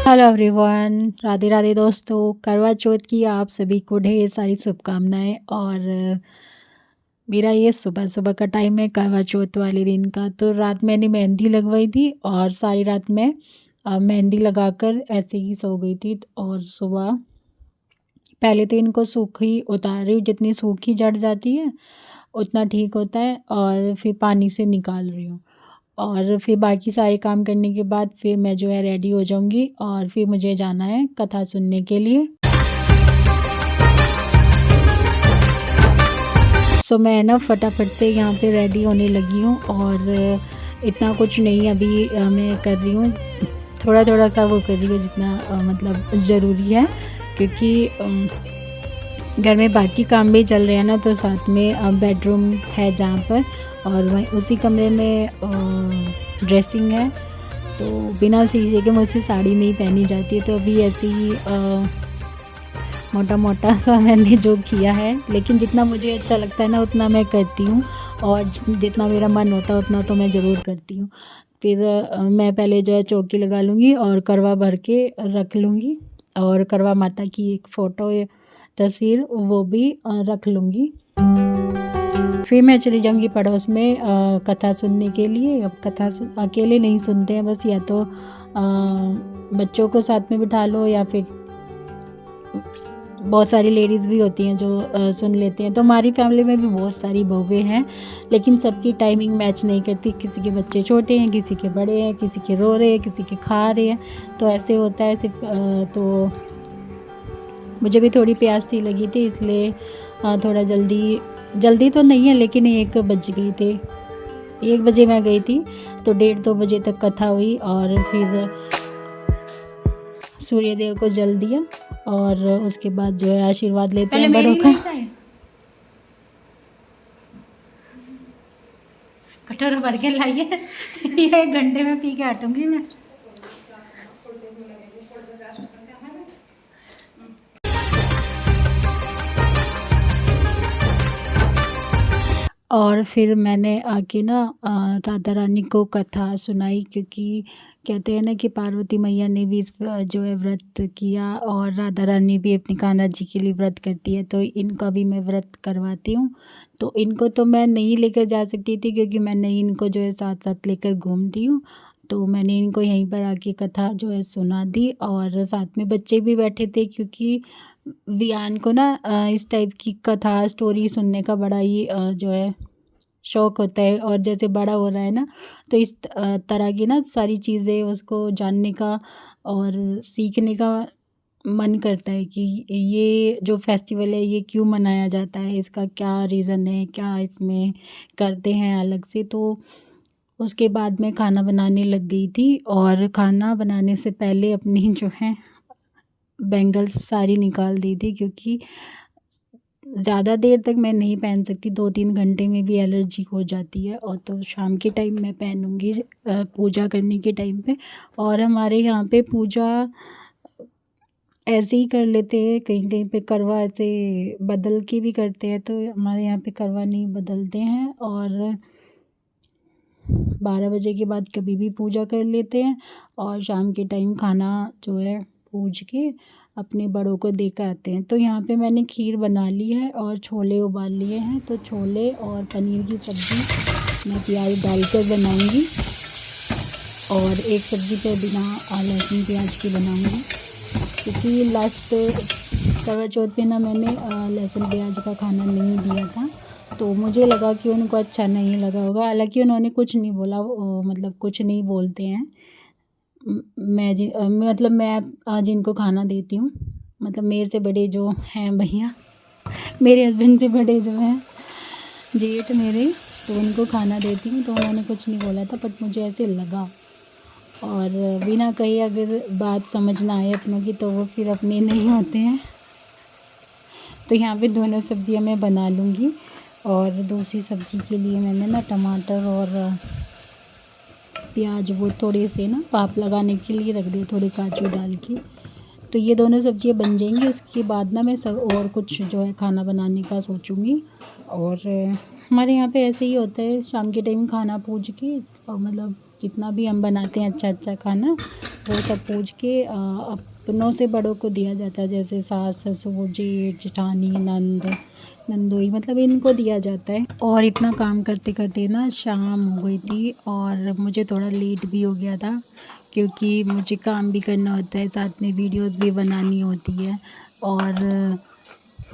Hello everyone, Radhe Radhe दोस्तों। करवा चौथ की आप सभी को ढेर सारी शुभकामनाएं। और मेरा ये सुबह सुबह का टाइम है करवा चौथ वाले दिन का। तो रात मैंने मेहंदी लगवाई थी और सारी रात मैं मेहंदी लगाकर ऐसे ही सो गई थी। और सुबह पहले तो इनको सूखी उतार रही हूँ, जितनी सूखी जड़ जाती है उतना ठीक होता है, और फिर पानी से निकाल रही हूँ। और फिर बाकी सारे काम करने के बाद फिर मैं जो है रेडी हो जाऊंगी और फिर मुझे जाना है कथा सुनने के लिए। सो मैं ना फटाफट से यहाँ पे रेडी होने लगी हूँ। और इतना कुछ नहीं अभी मैं कर रही हूँ, थोड़ा थोड़ा सा वो कर रही हूँ जितना मतलब ज़रूरी है, क्योंकि घर में बाकी काम भी चल रहे हैं ना। तो साथ में बेडरूम है जहाँ पर, और वहीं उसी कमरे में ड्रेसिंग है। तो बिना शीशे के मुझसे साड़ी नहीं पहनी जाती। तो अभी ऐसे ही मोटा मोटा सा मैंने जो किया है, लेकिन जितना मुझे अच्छा लगता है ना उतना मैं करती हूँ, और जितना मेरा मन होता है उतना तो मैं ज़रूर करती हूँ। फिर मैं पहले जो है चौकी लगा लूँगी और करवा भर के रख लूँगी, और करवा माता की एक फ़ोटो तस्वीर वो भी रख लूँगी। फिर मैं चली जाऊँगी पड़ोस में कथा सुनने के लिए। अब कथा अकेले नहीं सुनते हैं, बस या तो बच्चों को साथ में बिठा लो, या फिर बहुत सारी लेडीज़ भी होती हैं जो सुन लेते हैं। तो हमारी फैमिली में भी बहुत सारी बहुएं हैं, लेकिन सबकी टाइमिंग मैच नहीं करती। किसी के बच्चे छोटे हैं, किसी के बड़े हैं, किसी के रो रहे हैं, किसी के खा रहे हैं। तो ऐसे होता है सिर्फ। तो मुझे भी थोड़ी प्यास सी लगी थी, इसलिए थोड़ा जल्दी तो नहीं है, लेकिन 1 बज गई थे। 1 बजे मैं गई थी, तो 1:30-2 बजे तक कथा हुई। और फिर सूर्य देव को जल दिया, और उसके बाद जो है आशीर्वाद लेते हैं बड़ों का। कटोरा भर के लाइए, ये 1 घंटे में पी के हटूंगी मैं। और फिर मैंने आके ना राधा रानी को कथा सुनाई, क्योंकि कहते हैं ना कि पार्वती मैया ने भी जो है व्रत किया, और राधा रानी भी अपनी कान्हा जी के लिए व्रत करती है। तो इनका भी मैं व्रत करवाती हूँ। तो इनको तो मैं नहीं लेकर जा सकती थी, क्योंकि मैंने इनको जो है साथ साथ लेकर घूमती हूँ। तो मैंने इनको यहीं पर आके कथा जो है सुना दी, और साथ में बच्चे भी बैठे थे, क्योंकि वियान को ना इस टाइप की कथा स्टोरी सुनने का बड़ा ही जो है शौक़ होता है। और जैसे बड़ा हो रहा है ना, तो इस तरह की ना सारी चीज़ें उसको जानने का और सीखने का मन करता है कि ये जो फेस्टिवल है ये क्यों मनाया जाता है, इसका क्या रीज़न है, क्या इसमें करते हैं अलग से। तो उसके बाद मैं खाना बनाने लग गई थी, और खाना बनाने से पहले अपनी जो है बैंगल्स सारी निकाल दी थी, क्योंकि ज़्यादा देर तक मैं नहीं पहन सकती, 2-3 घंटे में भी एलर्जी हो जाती है। और तो शाम के टाइम मैं पहनूँगी पूजा करने के टाइम पे। और हमारे यहाँ पे पूजा ऐसे ही कर लेते हैं, कहीं कहीं पे करवा ऐसे बदल के भी करते हैं। तो हमारे यहाँ पे करवा नहीं बदलते हैं, और 12 बजे के बाद कभी भी पूजा कर लेते हैं। और शाम के टाइम खाना जो है पूज के अपने बड़ों को दे कर आते हैं। तो यहाँ पे मैंने खीर बना ली है और छोले उबाल लिए हैं। तो छोले और पनीर की सब्ज़ी मैं प्याज डालकर बनाऊँगी, और एक सब्ज़ी पे बिना लहसुन प्याज की बनाऊँगी, क्योंकि लास्ट करवा चौथ पे ना मैंने लहसुन प्याज का खाना नहीं दिया था। तो मुझे लगा कि उनको अच्छा नहीं लगा होगा। हालांकि उन्होंने कुछ नहीं बोला, मतलब कुछ नहीं बोलते हैं। मतलब मैं जिनको खाना देती हूँ, मतलब मेरे से बड़े जो हैं भैया, मेरे हस्बैंड से बड़े जो हैं जेठ मेरे, तो उनको खाना देती हूँ। तो उन्होंने कुछ नहीं बोला था, बट मुझे ऐसे लगा। और बिना कहीं अगर बात समझ ना आए अपनों की, तो वो फिर अपने नहीं होते हैं। तो यहाँ पे दोनों सब्ज़ियाँ मैं बना लूँगी। और दूसरी सब्ज़ी के लिए मैंने ना टमाटर और प्याज वो थोड़े से ना पाप लगाने के लिए रख दिए, थोड़े काजू डाल के। तो ये दोनों सब्ज़ियाँ बन जाएंगी। उसके बाद ना मैं सब और कुछ जो है खाना बनाने का सोचूंगी। और हमारे यहाँ पे ऐसे ही होता है, शाम के टाइम खाना पूज के और मतलब जितना भी हम बनाते हैं अच्छा अच्छा खाना वो सब पूछ के अपनों से बड़ों को दिया जाता है, जैसे सास ससुर जेठ जेठानी नंद नंदोई, मतलब इनको दिया जाता है। और इतना काम करते करते ना शाम हो गई थी और मुझे थोड़ा लेट भी हो गया था, क्योंकि मुझे काम भी करना होता है, साथ में वीडियोस भी बनानी होती है। और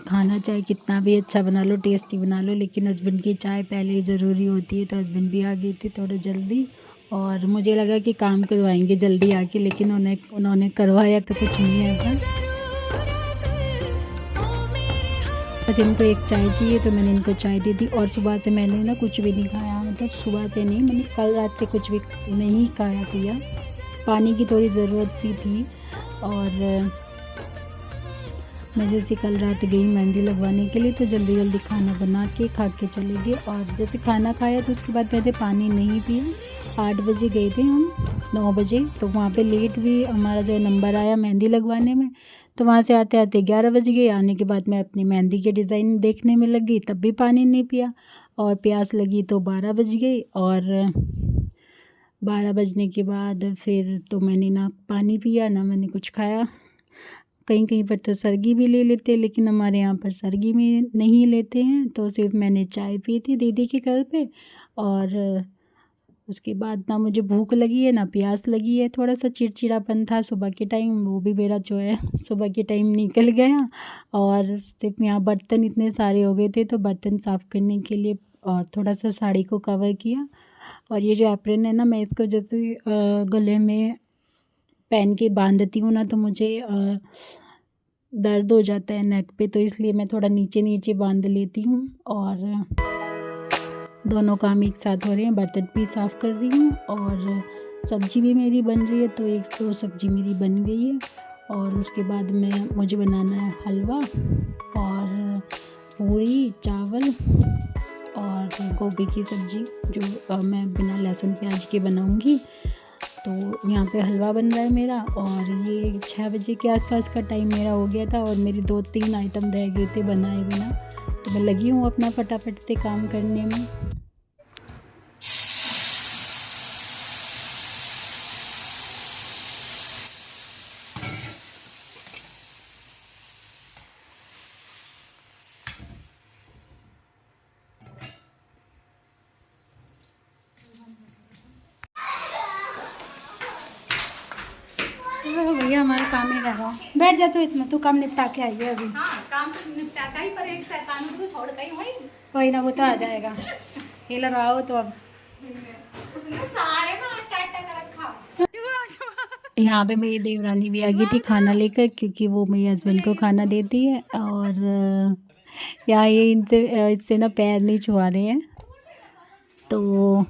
खाना चाहे कितना भी अच्छा बना लो, टेस्टी बना लो, लेकिन हस्बैंड की चाय पहले ही ज़रूरी होती है। तो हस्बैंड भी आ गए थे थोड़ा जल्दी और मुझे लगा कि काम करवाएंगे जल्दी आके, लेकिन उन्होंने करवाया तो कुछ नहीं है ऐसा। बस इनको एक चाय चाहिए तो मैंने इनको चाय दे दी। और सुबह से मैंने ना कुछ भी नहीं खाया, मतलब सुबह से नहीं, मैंने कल रात से कुछ भी नहीं खाया पिया। पानी की थोड़ी ज़रूरत सी थी। और मैं जैसे कल रात गई मेहंदी लगवाने के लिए तो जल्दी जल्दी खाना बना के खा के चले गए। और जैसे खाना खाया तो उसके बाद मैंने पानी नहीं पिया। 8 बजे गए थे हम, 9 बजे, तो वहाँ पे लेट भी हमारा जो नंबर आया मेहंदी लगवाने में, तो वहाँ से आते आते 11 बज गए। आने के बाद मैं अपनी मेहंदी के डिज़ाइन देखने में लग गई, तब भी पानी नहीं पिया। और प्यास लगी तो 12 बज गई। और 12 बजने के बाद फिर तो मैंने ना पानी पिया ना मैंने कुछ खाया। कहीं कहीं पर तो सर्गी भी ले लेते, लेकिन हमारे यहाँ पर सर्गी में नहीं लेते हैं, तो सिर्फ मैंने चाय पी थी दीदी के घर पे। और उसके बाद ना मुझे भूख लगी है ना प्यास लगी है, थोड़ा सा चिड़चिड़ापन था सुबह के टाइम, वो भी मेरा जो है सुबह के टाइम निकल गया। और सिर्फ यहाँ बर्तन इतने सारे हो गए थे तो बर्तन साफ़ करने के लिए और थोड़ा सा साड़ी को कवर किया। और ये जो एप्रन है ना, मैं इसको जैसे गले में पहन के बांधती हूँ ना तो मुझे दर्द हो जाता है नेक पे, तो इसलिए मैं थोड़ा नीचे नीचे बांध लेती हूँ। और दोनों काम एक साथ हो रहे हैं, बर्तन भी साफ़ कर रही हूँ और सब्ज़ी भी मेरी बन रही है, तो 1-2 सब्ज़ी मेरी बन गई है। और उसके बाद मुझे बनाना है हलवा और पूरी चावल और गोभी की सब्ज़ी, जो मैं बिना लहसुन प्याज के बनाऊँगी। तो यहाँ पे हलवा बन रहा है मेरा। और ये 6 बजे के आसपास का टाइम मेरा हो गया था और मेरे 2-3 आइटम रह गए थे बनाए बिना, तो मैं लगी हूँ अपना फटाफट से काम करने में। भैया हमारा काम ही रह रहा, बैठ जा। तो इतना तू काम निपटा के आई है अभी। हाँ, काम तो निपटा का ही, पर एक शैतान को छोड़ गई वही। कोई ना, वो तो आ जाएगा। हीलर आओ तो अब उसने सारे में आटा का रखा। यहाँ पे मेरी देवरानी भी आ गई थी खाना लेकर, क्योंकि वो मेरे हस्बैंड को खाना देती है। और यहाँ ये इससे ना पैर नहीं छुआ रहे हैं, तो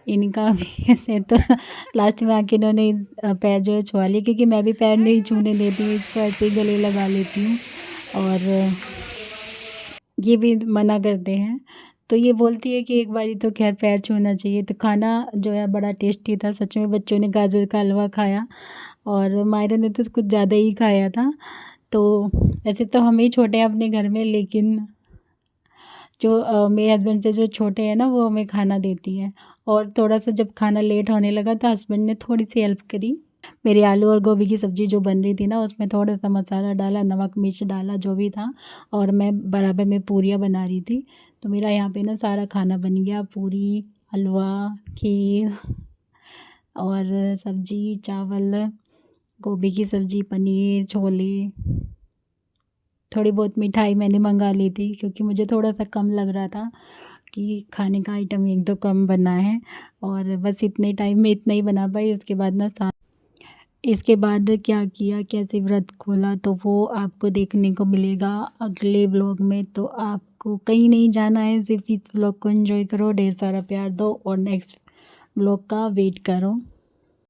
इनका भी ऐसे तो लास्ट में आके इन्होंने पैर जो है छुआ लिए, क्योंकि मैं भी पैर नहीं छूने देती हूँ, इसको ऐसे ही गले लगा लेती हूँ। और ये भी मना करते हैं, तो ये बोलती है कि एक बारी तो खैर पैर छूना चाहिए। तो खाना जो है बड़ा टेस्टी था सच में। बच्चों ने गाजर का हलवा खाया और मायरा ने तो कुछ ज़्यादा ही खाया था। तो ऐसे तो हम ही छोटे हैं अपने घर में, लेकिन जो मेरे हस्बैंड से जो छोटे हैं ना, वो हमें खाना देती है। और थोड़ा सा जब खाना लेट होने लगा तो हस्बैंड ने थोड़ी सी हेल्प करी। मेरी आलू और गोभी की सब्ज़ी जो बन रही थी ना, उसमें थोड़ा सा मसाला डाला, नमक मिर्च डाला जो भी था, और मैं बराबर में पूरियाँ बना रही थी। तो मेरा यहाँ पे ना सारा खाना बन गया, पूरी, हलवा, खीर और सब्ज़ी, चावल, गोभी की सब्ज़ी, पनीर, छोले, थोड़ी बहुत मिठाई मैंने मंगा ली थी, क्योंकि मुझे थोड़ा सा कम लग रहा था कि खाने का आइटम 1-2 कम बना है। और बस इतने टाइम में इतना ही बना पाई। उसके बाद ना इसके बाद क्या किया, कैसे व्रत खोला, तो वो आपको देखने को मिलेगा अगले व्लॉग में। तो आपको कहीं नहीं जाना है, सिर्फ इस व्लॉग को एंजॉय करो, ढेर सारा प्यार दो और नेक्स्ट व्लॉग का वेट करो।